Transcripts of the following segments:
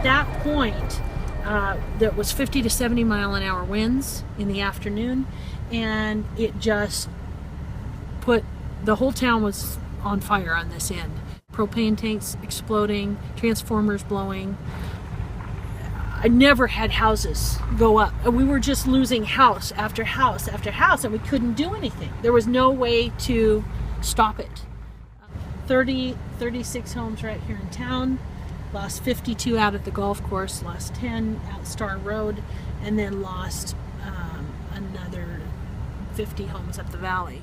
that point, there was 50 to 70 mile an hour winds in the afternoon, and it just put, the whole town was on fire on this end. Propane tanks exploding, transformers blowing. I never had houses go up. We were just losing house after house after house, and we couldn't do anything. There was no way to stop it. 36 homes right here in town. Lost 52 out at the golf course, lost 10 at Star Road, and then lost another 50 homes up the valley.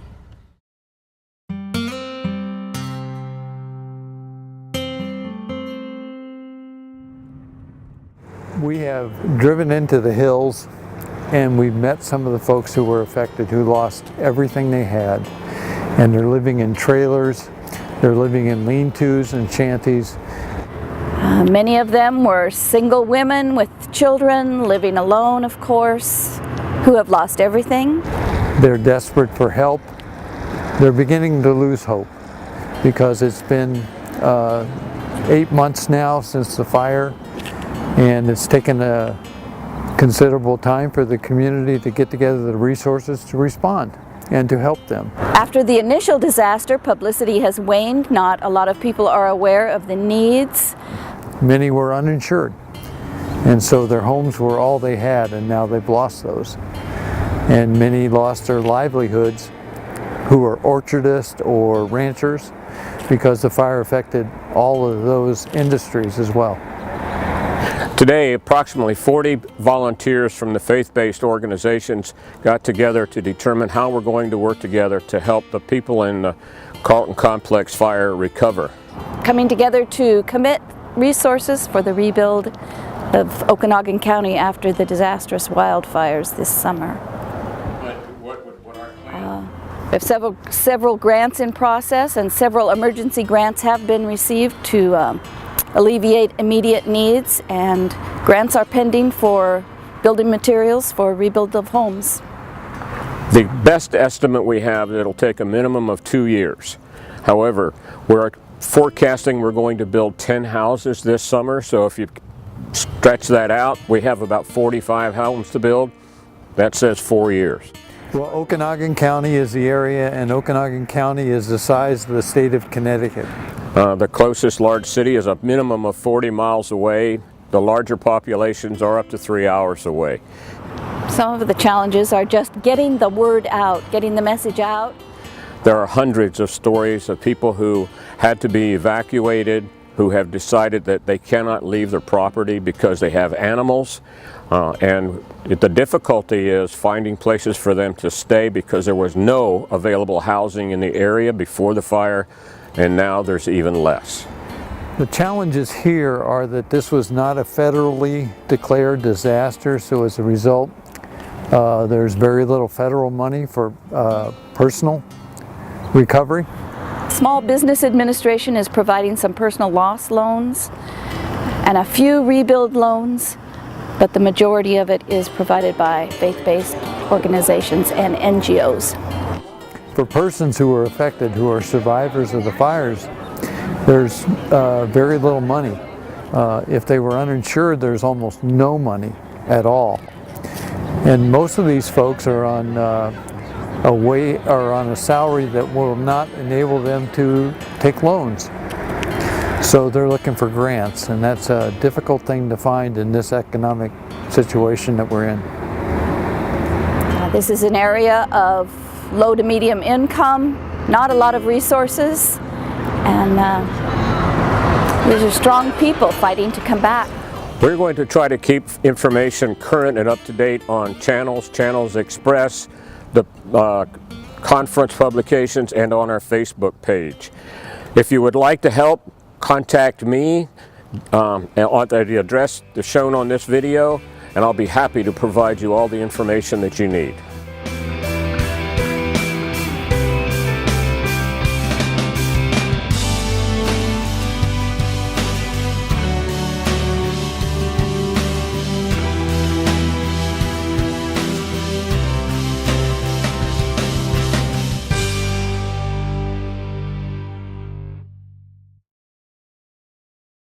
We have driven into the hills, and we've met some of the folks who were affected, who lost everything they had, and they're living in trailers, they're living in lean-tos and shanties. Many of them were single women with children, living alone, of course, who have lost everything. They're desperate for help. They're beginning to lose hope because it's been 8 months now since the fire, and it's taken a considerable time for the community to get together the resources to respond and to help them. After the initial disaster, publicity has waned. Not a lot of people are aware of the needs. Many were uninsured, and so their homes were all they had, and now they've lost those. And many lost their livelihoods, who were orchardists or ranchers, because the fire affected all of those industries as well. Today, approximately 40 volunteers from the faith-based organizations got together to determine how we're going to work together to help the people in the Carlton complex fire recover. Coming together to commit resources for the rebuild of Okanogan County after the disastrous wildfires this summer. What our plan? We have several grants in process, and several emergency grants have been received to alleviate immediate needs, and grants are pending for building materials for rebuild of homes. The best estimate we have that it'll take a minimum of 2 years. However, we're forecasting we're going to build 10 houses this summer, so if you stretch that out, we have about 45 homes to build. That says 4 years. Well, Okanogan County is the area, and Okanogan County is the size of the state of Connecticut. The closest large city is a minimum of 40 miles away. The larger populations are up to 3 hours away. Some of the challenges are just getting the word out, getting the message out. There are hundreds of stories of people who had to be evacuated, who have decided that they cannot leave their property because they have animals. And the difficulty is finding places for them to stay because there was no available housing in the area before the fire, and now there's even less. The challenges here are that this was not a federally declared disaster, so as a result, there's very little federal money for personal recovery. Small Business Administration is providing some personal loss loans and a few rebuild loans, but the majority of it is provided by faith-based organizations and NGOs. For persons who were affected, who are survivors of the fires, there's very little money. If they were uninsured, there's almost no money at all. And most of these folks are on a salary that will not enable them to take loans. So they're looking for grants, and that's a difficult thing to find in this economic situation that we're in. This is an area of low to medium income, not a lot of resources, and these are strong people fighting to come back. We're going to try to keep information current and up to date on Channels Express, the conference publications, and on our Facebook page. If you would like to help, contact me at the address shown on this video, and I'll be happy to provide you all the information that you need.